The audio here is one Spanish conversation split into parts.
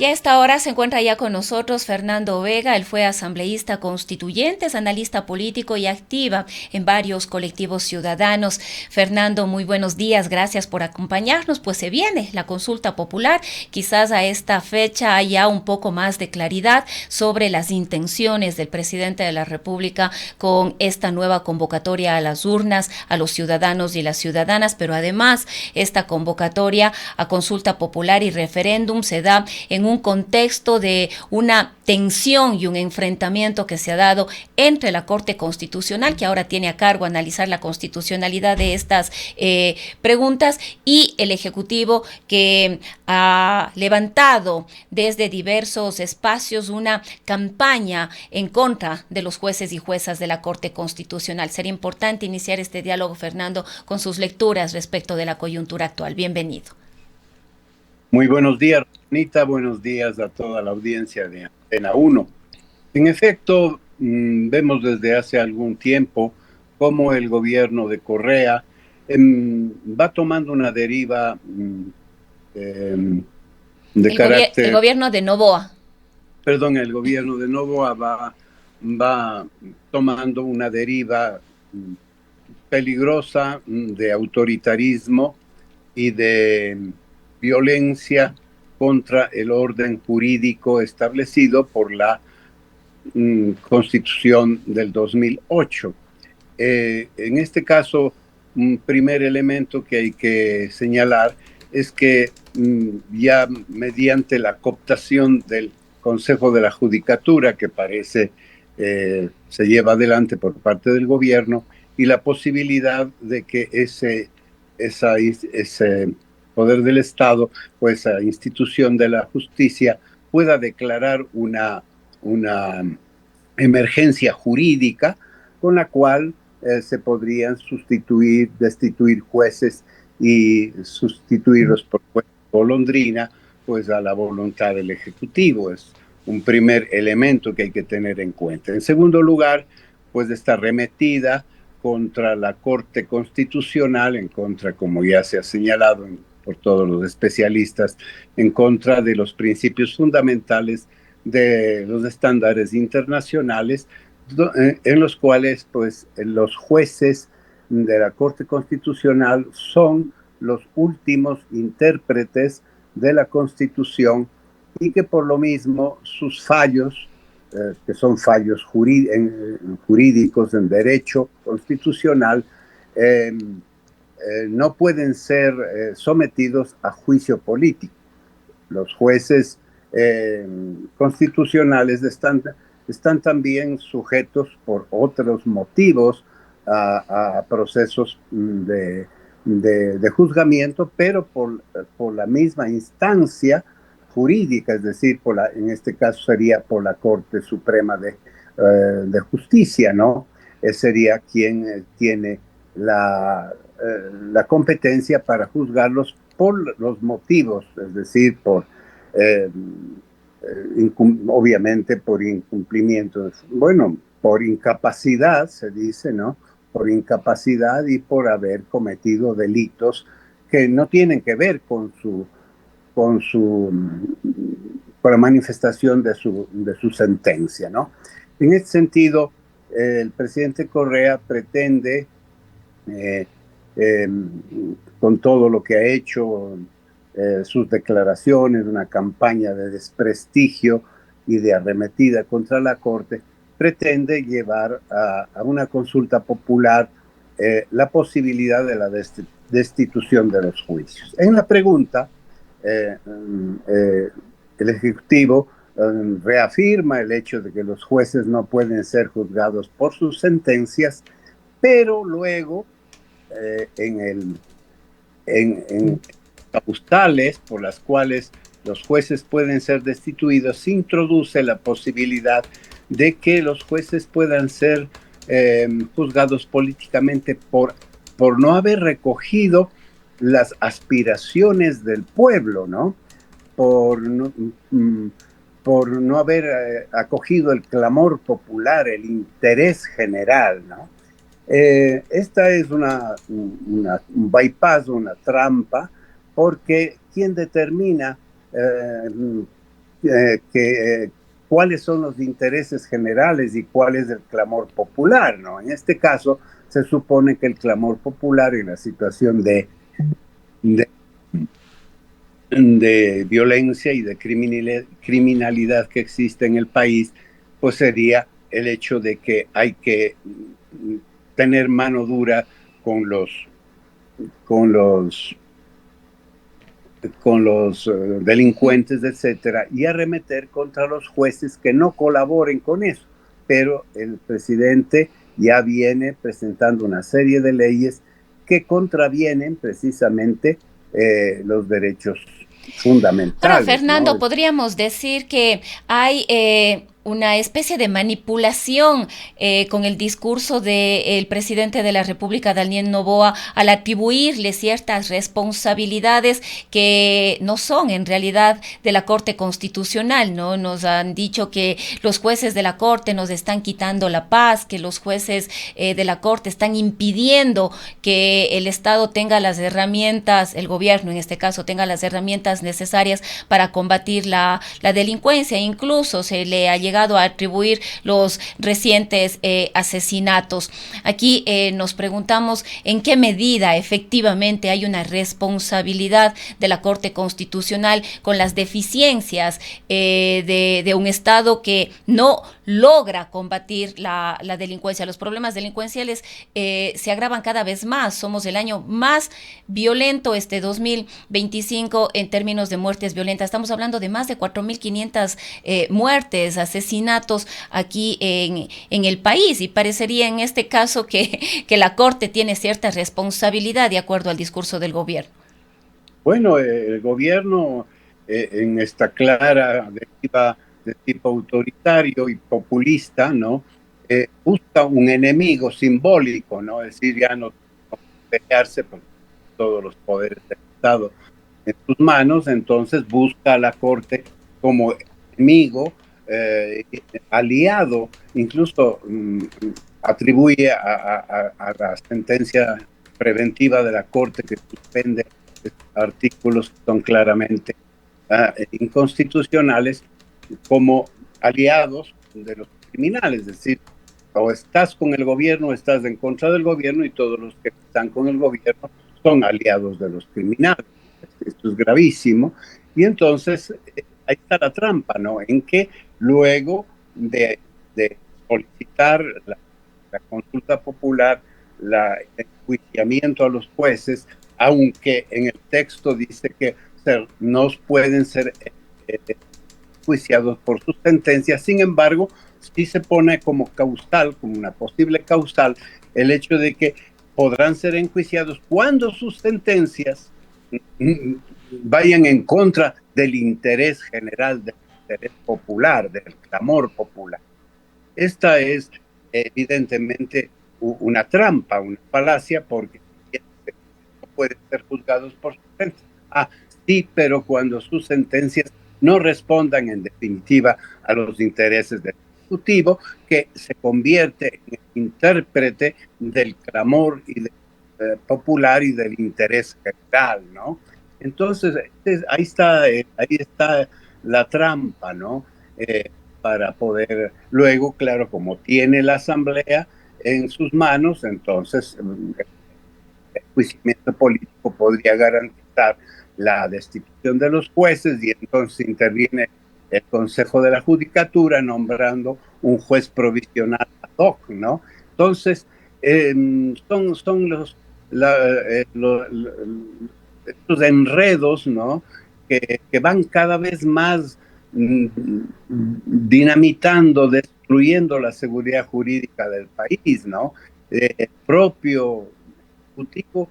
Y a esta hora se encuentra ya con nosotros Fernando Vega. Él fue asambleísta constituyente, es analista político y activa en varios colectivos ciudadanos. Fernando, muy buenos días, gracias por acompañarnos. Pues se viene la consulta popular, quizás a esta fecha haya un poco más de claridad sobre las intenciones del presidente de la República con esta nueva convocatoria a las urnas, a los ciudadanos y las ciudadanas, pero además esta convocatoria a consulta popular y referéndum se da en un contexto de una tensión y un enfrentamiento que se ha dado entre la Corte Constitucional, que ahora tiene a cargo analizar la constitucionalidad de estas preguntas, y el Ejecutivo, que ha levantado desde diversos espacios una campaña en contra de los jueces y juezas de la Corte Constitucional. Sería importante iniciar este diálogo, Fernando, con sus lecturas respecto de la coyuntura actual. Bienvenido. Muy buenos días, Anita. Buenos días a toda la audiencia de Antena 1. En efecto, vemos desde hace algún tiempo cómo el gobierno de Correa va tomando una deriva de El carácter, gobierno de Noboa. perdón, el gobierno de Noboa va tomando una deriva peligrosa de autoritarismo y de violencia contra el orden jurídico establecido por la Constitución del 2008. En este caso, un primer elemento que hay que señalar es que ya mediante la cooptación del Consejo de la Judicatura, que parece se lleva adelante por parte del gobierno, y la posibilidad de que ese poder del Estado, pues esa institución de la justicia, pueda declarar una emergencia jurídica con la cual se podrían destituir jueces y sustituirlos por jueces golondrina, pues a la voluntad del Ejecutivo. Es un primer elemento que hay que tener en cuenta. En segundo lugar, pues está arremetida contra la Corte Constitucional, en contra, como ya se ha señalado por todos los especialistas, en contra de los principios fundamentales de los estándares internacionales, en los cuales pues los jueces de la Corte Constitucional son los últimos intérpretes de la Constitución y que por lo mismo sus fallos, que son fallos jurídicos en derecho constitucional, no pueden ser sometidos a juicio político. Los jueces constitucionales están también sujetos por otros motivos a procesos de juzgamiento, pero por la misma instancia jurídica, es decir, en este caso sería por la Corte Suprema de Justicia, ¿no? Sería quien tiene la competencia para juzgarlos por los motivos, es decir, eh, obviamente por incumplimiento, bueno, por incapacidad, se dice, ¿no? Por incapacidad y por haber cometido delitos que no tienen que ver con la manifestación de su sentencia, ¿no? En este sentido, el presidente Correa pretende, eh, eh, con todo lo que ha hecho, sus declaraciones, una campaña de desprestigio y de arremetida contra la Corte, pretende llevar a una consulta popular la posibilidad de la destitución de los juicios. En la pregunta, eh, eh, el Ejecutivo reafirma el hecho de que los jueces no pueden ser juzgados por sus sentencias, pero luego en causales por las cuales los jueces pueden ser destituidos, se introduce la posibilidad de que los jueces puedan ser juzgados políticamente por no haber recogido las aspiraciones del pueblo, ¿no? Por no haber acogido el clamor popular, el interés general, ¿no? Esta es un bypass, una trampa, porque quien determina cuáles son los intereses generales y cuál es el clamor popular, ¿no? En este caso, se supone que el clamor popular en la situación de, de violencia y de criminalidad que existe en el país, pues sería el hecho de que hay que tener mano dura con con los, con los delincuentes, etcétera, y arremeter contra los jueces que no colaboren con eso. Pero el presidente ya viene presentando una serie de leyes que contravienen precisamente los derechos Ahora, fundamentales, Fernando, ¿no? podríamos decir que hay una especie de manipulación con el discurso del presidente de la República, Daniel Noboa, al atribuirle ciertas responsabilidades que no son en realidad de la Corte Constitucional, ¿no? Nos han dicho que los jueces de la Corte nos están quitando la paz, que los jueces de la Corte están impidiendo que el Estado tenga las herramientas, el gobierno en este caso tenga las herramientas necesarias para combatir la delincuencia. Incluso se le ha llegado a atribuir los recientes asesinatos. Aquí nos preguntamos en qué medida efectivamente hay una responsabilidad de la Corte Constitucional con las deficiencias de un Estado que no logra combatir la delincuencia. Los problemas delincuenciales se agravan cada vez más. Somos el año más violento, 2025, en términos de muertes violentas. Estamos hablando de más de 4.500 muertes, asesinatos aquí en el país, y parecería en este caso que la Corte tiene cierta responsabilidad de acuerdo al discurso del gobierno. Bueno, el gobierno en esta clara deriva de tipo autoritario y populista, ¿no? Busca un enemigo simbólico, ¿no? Es decir, ya no pelearse por todos los poderes del Estado en sus manos, entonces busca a la Corte como enemigo, aliado, incluso atribuye a la sentencia preventiva de la Corte que suspende artículos que son claramente inconstitucionales como aliados de los criminales, es decir, o estás con el gobierno o estás en contra del gobierno, y todos los que están con el gobierno son aliados de los criminales. Esto es gravísimo. Y entonces ahí está la trampa, ¿no? En que luego de solicitar la consulta popular, el enjuiciamiento a los jueces, aunque en el texto dice que no pueden ser juiciados por sus sentencias, sin embargo, sí se pone como causal, como una posible causal, el hecho de que podrán ser enjuiciados cuando sus sentencias vayan en contra del interés general, del interés popular, del clamor popular. Esta es evidentemente una trampa, una falacia, porque no pueden ser juzgados por sus sentencias. Ah, sí, pero cuando sus sentencias no respondan en definitiva a los intereses del Ejecutivo, que se convierte en intérprete del clamor y popular y del interés general, ¿no? Entonces, ahí está la trampa, ¿no? Para poder, luego, claro, como tiene la Asamblea en sus manos, entonces el enjuiciamiento político podría garantizar la destitución de los jueces, y entonces interviene el Consejo de la Judicatura nombrando un juez provisional ad hoc, ¿no? Entonces, son estos enredos, ¿no? Que van cada vez más dinamitando, destruyendo la seguridad jurídica del país, ¿no? El propio Ejecutivo,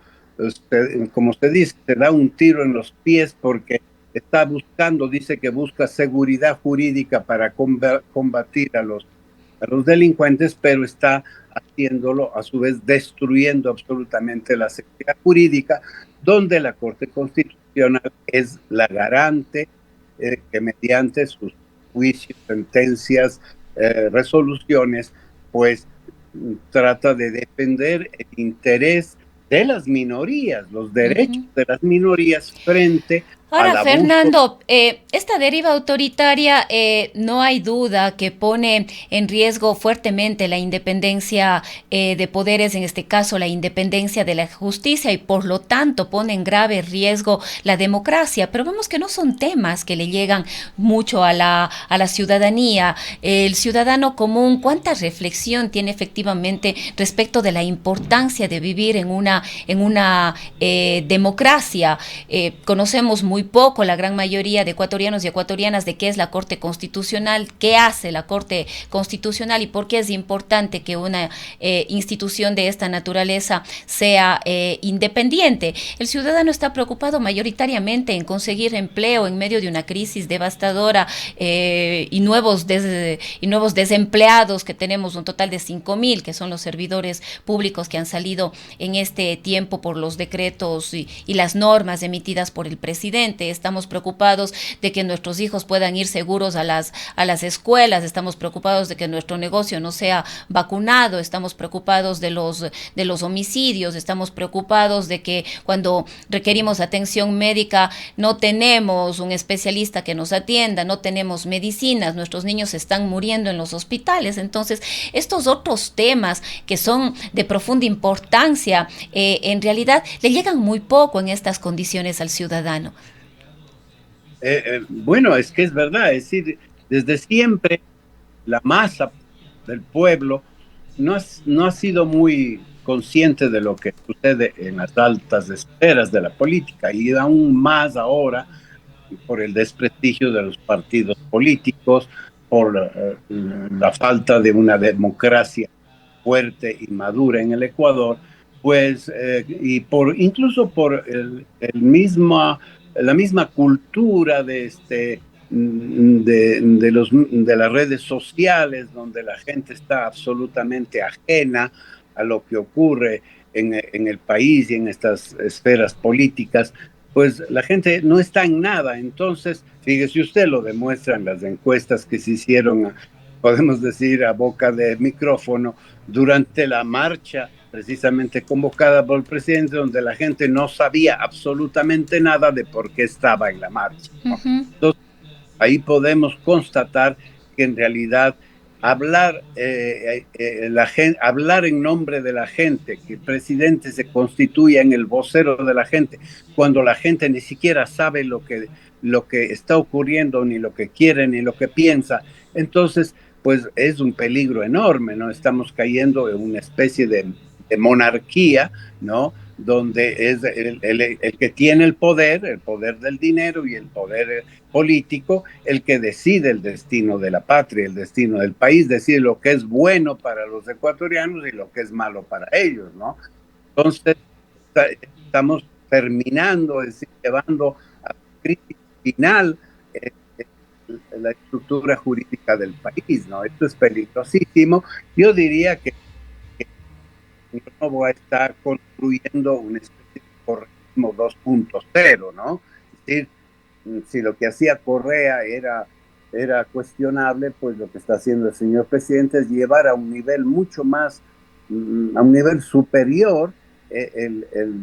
como usted dice, se da un tiro en los pies porque está buscando, dice que busca seguridad jurídica para combatir a los delincuentes, pero está haciéndolo a su vez destruyendo absolutamente la seguridad jurídica, donde la Corte Constitucional es la garante que mediante sus juicios, sentencias, resoluciones, pues trata de defender el interés de las minorías, los derechos de las minorías frente al Ahora, abuso. Fernando, esta deriva autoritaria no hay duda que pone en riesgo fuertemente la independencia de poderes, en este caso la independencia de la justicia y por lo tanto pone en grave riesgo la democracia. Pero vemos que no son temas que le llegan mucho a la ciudadanía. El ciudadano común, ¿cuánta reflexión tiene efectivamente respecto de la importancia de vivir en una democracia? Conocemos muy poco la gran mayoría de ecuatorianos y ecuatorianas de qué es la Corte Constitucional, qué hace la Corte Constitucional y por qué es importante que una institución de esta naturaleza sea independiente. El ciudadano está preocupado mayoritariamente en conseguir empleo en medio de una crisis devastadora y nuevos desempleados, que tenemos un total de 5.000, que son los servidores públicos que han salido en este tiempo por los decretos y las normas emitidas por el presidente. Estamos preocupados de que nuestros hijos puedan ir seguros a las escuelas, estamos preocupados de que nuestro negocio no sea vacunado, estamos preocupados de los homicidios, estamos preocupados de que cuando requerimos atención médica no tenemos un especialista que nos atienda, no tenemos medicinas, nuestros niños están muriendo en los hospitales. Entonces, estos otros temas que son de profunda importancia, en realidad le llegan muy poco en estas condiciones al ciudadano. Bueno, es que es verdad, es decir, desde siempre la masa del pueblo no ha sido muy consciente de lo que sucede en las altas esferas de la política y aún más ahora por el desprestigio de los partidos políticos, por la falta de una democracia fuerte y madura en el Ecuador, pues, y por incluso por la misma cultura de de las redes sociales, donde la gente está absolutamente ajena a lo que ocurre en el país y en estas esferas políticas, pues la gente no está en nada. Entonces, fíjese usted, lo demuestran las encuestas que se hicieron, podemos decir, a boca de micrófono durante la marcha precisamente convocada por el presidente, donde la gente no sabía absolutamente nada de por qué estaba en la marcha, Uh ¿no? -huh. Entonces, ahí podemos constatar que en realidad hablar en nombre de la gente, que el presidente se constituya en el vocero de la gente, cuando la gente ni siquiera sabe lo que está ocurriendo, ni lo que quiere, ni lo que piensa, entonces pues es un peligro enorme, ¿no? Estamos cayendo en una especie de monarquía, ¿no? Donde es el que tiene el poder del dinero y el poder político, el que decide el destino de la patria, el destino del país, decide lo que es bueno para los ecuatorianos y lo que es malo para ellos, ¿no? Entonces, estamos terminando, es decir, llevando a la crisis final eh, la estructura jurídica del país, ¿no? Esto es peligrosísimo. Yo diría que no voy a estar construyendo una especie de correísmo 2.0, ¿no? Es decir, si lo que hacía Correa era cuestionable, pues lo que está haciendo el señor presidente es llevar a un nivel mucho más, a un nivel superior, eh, el, el,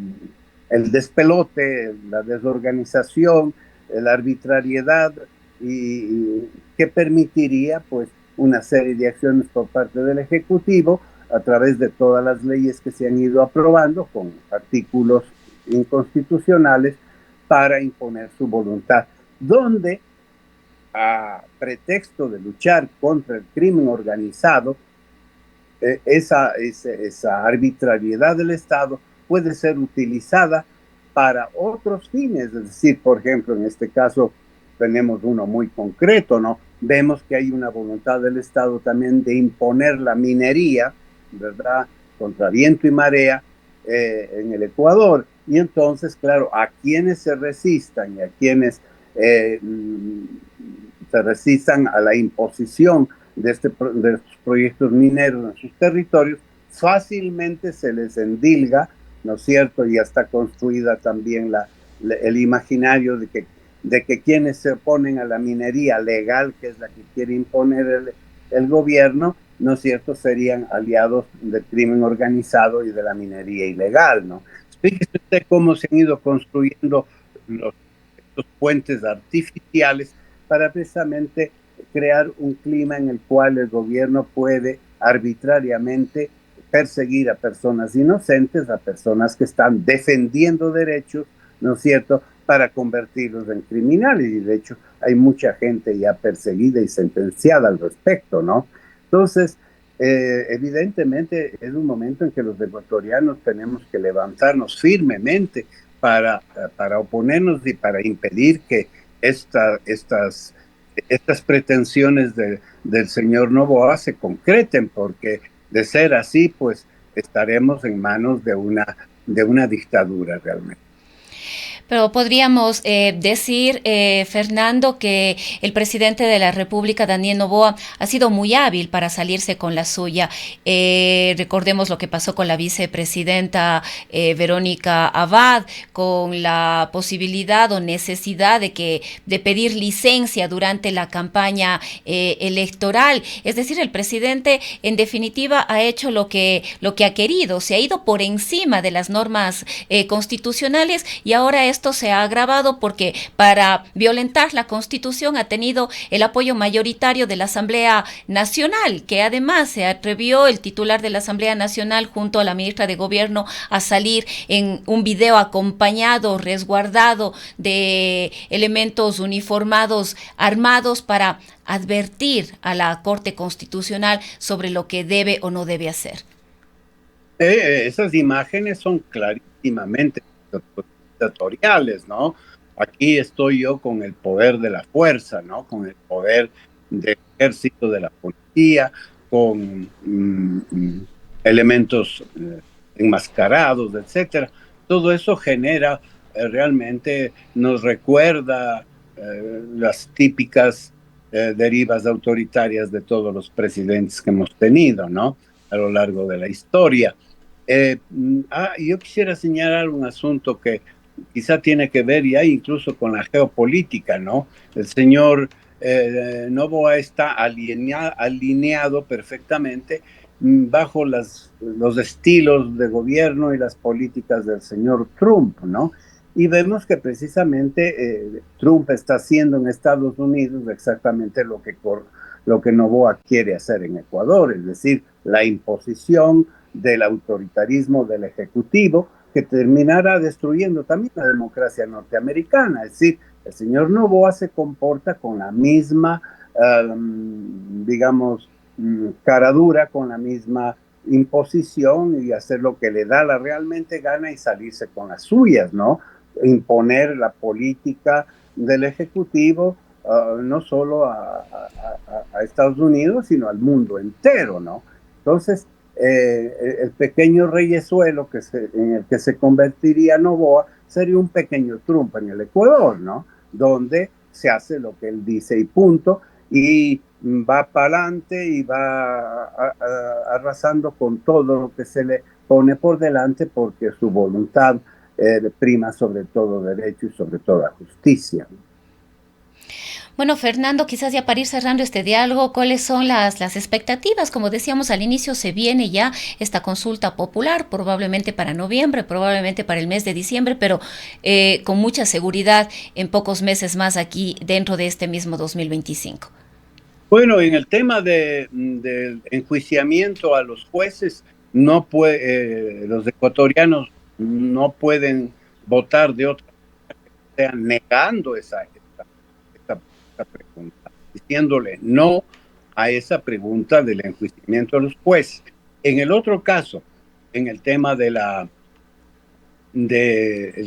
el despelote, la desorganización, la arbitrariedad, y que permitiría pues una serie de acciones por parte del Ejecutivo a través de todas las leyes que se han ido aprobando con artículos inconstitucionales para imponer su voluntad, donde a pretexto de luchar contra el crimen organizado, esa arbitrariedad del Estado puede ser utilizada para otros fines, es decir, por ejemplo, en este caso tenemos uno muy concreto, ¿no? Vemos que hay una voluntad del Estado también de imponer la minería, ¿verdad? Contra viento y marea en el Ecuador. Y entonces, claro, a quienes se resistan y a quienes se resistan a la imposición de estos proyectos mineros en sus territorios, fácilmente se les endilga, ¿no es cierto? Y ya está construida también el imaginario de que quienes se oponen a la minería legal, que es la que quiere imponer el gobierno, ¿no es cierto?, serían aliados del crimen organizado y de la minería ilegal, ¿no? Fíjese usted cómo se han ido construyendo los estos puentes artificiales para precisamente crear un clima en el cual el gobierno puede arbitrariamente perseguir a personas inocentes, a personas que están defendiendo derechos, ¿no es cierto?, para convertirlos en criminales. Y de hecho hay mucha gente ya perseguida y sentenciada al respecto, ¿no? Entonces, evidentemente es un momento en que los ecuatorianos tenemos que levantarnos firmemente para oponernos y para impedir que estas pretensiones del señor Noboa se concreten, porque de ser así, pues estaremos en manos de una dictadura realmente. Pero podríamos decir, Fernando, que el presidente de la República, Daniel Noboa, ha sido muy hábil para salirse con la suya. Recordemos lo que pasó con la vicepresidenta Verónica Abad, con la posibilidad o necesidad de pedir licencia durante la campaña electoral. Es decir, el presidente, en definitiva, ha hecho lo que ha querido, se ha ido por encima de las normas constitucionales, y ahora esto se ha agravado porque para violentar la Constitución ha tenido el apoyo mayoritario de la Asamblea Nacional, que además se atrevió el titular de la Asamblea Nacional junto a la ministra de Gobierno a salir en un video acompañado, resguardado de elementos uniformados armados para advertir a la Corte Constitucional sobre lo que debe o no debe hacer. Esas imágenes son clarísimamente dictatoriales, ¿no? Aquí estoy yo con el poder de la fuerza, ¿no? Con el poder del ejército, de la policía, con elementos enmascarados, etcétera. Todo eso genera, realmente nos recuerda las típicas derivas autoritarias de todos los presidentes que hemos tenido, ¿no?, a lo largo de la historia. Yo quisiera señalar un asunto que quizá tiene que ver ya incluso con la geopolítica, ¿no? El señor Noboa está alineado perfectamente bajo los estilos de gobierno y las políticas del señor Trump, ¿no? Y vemos que precisamente Trump está haciendo en Estados Unidos exactamente lo que Noboa quiere hacer en Ecuador, es decir, la imposición del autoritarismo del Ejecutivo, que terminará destruyendo también la democracia norteamericana. Es decir, el señor Noboa se comporta con la misma, digamos, cara dura, con la misma imposición, y hacer lo que le da la realmente gana y salirse con las suyas, ¿no? Imponer la política del Ejecutivo, no solo a Estados Unidos, sino al mundo entero, ¿no? Entonces, el pequeño reyesuelo en el que se convertiría Noboa sería un pequeño Trump en el Ecuador, ¿no? Donde se hace lo que él dice y punto, y va para adelante y va arrasando con todo lo que se le pone por delante, porque su voluntad prima sobre todo derecho y sobre toda justicia. Bueno, Fernando, quizás ya para ir cerrando este diálogo, ¿cuáles son las expectativas? Como decíamos al inicio, se viene ya esta consulta popular, probablemente para noviembre, probablemente para el mes de diciembre, pero con mucha seguridad en pocos meses más aquí dentro de este mismo 2025. Bueno, en el tema del enjuiciamiento a los jueces, los ecuatorianos no pueden votar de otra manera que sea negando esta pregunta, diciéndole no a esa pregunta del enjuiciamiento a los jueces. En el otro caso, en el tema del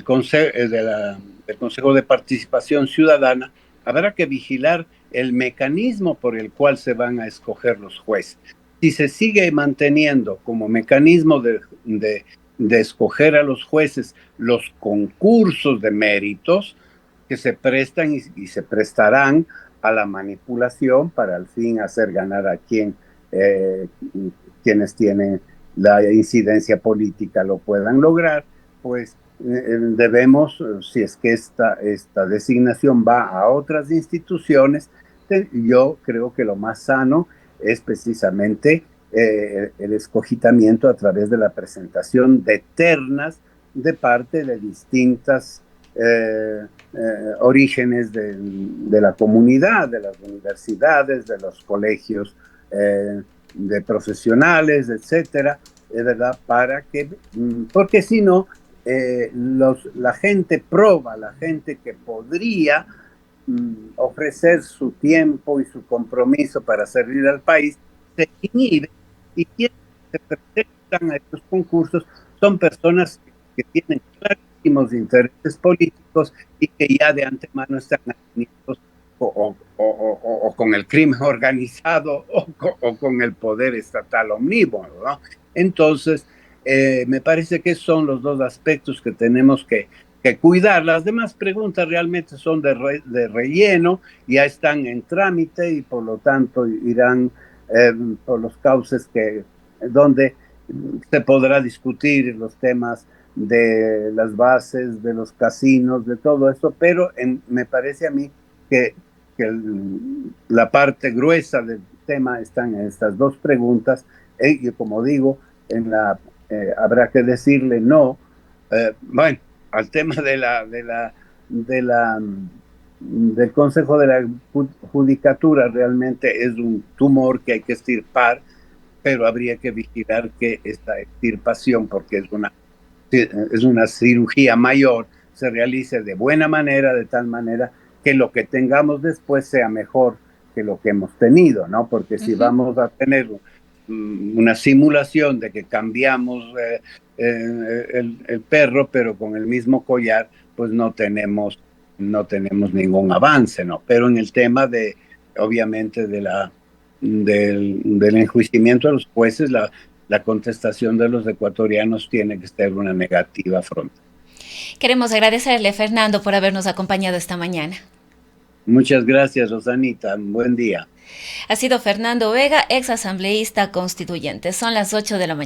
Consejo de Participación Ciudadana, habrá que vigilar el mecanismo por el cual se van a escoger los jueces. Si se sigue manteniendo como mecanismo de escoger a los jueces los concursos de méritos, que se prestan y se prestarán a la manipulación para al fin hacer ganar a quienes tienen la incidencia política lo puedan lograr, pues debemos, si es que esta designación va a otras instituciones, yo creo que lo más sano es precisamente el escogitamiento a través de la presentación de ternas de parte de distintas orígenes de la comunidad, de las universidades, de los colegios de profesionales, etcétera, ¿verdad? Para que, porque si no, la gente proba, la gente que podría ofrecer su tiempo y su compromiso para servir al país, se inhibe y quienes se presentan a estos concursos son personas que tienen clarísimos intereses políticos y que ya de antemano están alineados o con el crimen organizado o con el poder estatal omnímodo, ¿no? Entonces, me parece que son los dos aspectos que tenemos que cuidar. Las demás preguntas realmente son de relleno, ya están en trámite y por lo tanto irán por los cauces donde se podrá discutir los temas de las bases, de los casinos, de todo eso, pero me parece a mí que la parte gruesa del tema están en estas dos preguntas, y como digo, habrá que decirle no, bueno, al tema del Consejo de la Judicatura. Realmente es un tumor que hay que extirpar, pero habría que vigilar que esta extirpación, porque es una cirugía mayor, se realice de buena manera, de tal manera que lo que tengamos después sea mejor que lo que hemos tenido, ¿no? Porque si vamos a tener una simulación de que cambiamos el perro, pero con el mismo collar, pues no tenemos ningún avance, ¿no? Pero en el tema obviamente, del enjuiciamiento de los jueces, la contestación de los ecuatorianos tiene que ser una negativa frontal. Queremos agradecerle, Fernando, por habernos acompañado esta mañana. Muchas gracias, Rosanita. Buen día. Ha sido Fernando Vega, ex asambleísta constituyente. Son las 8 de la mañana.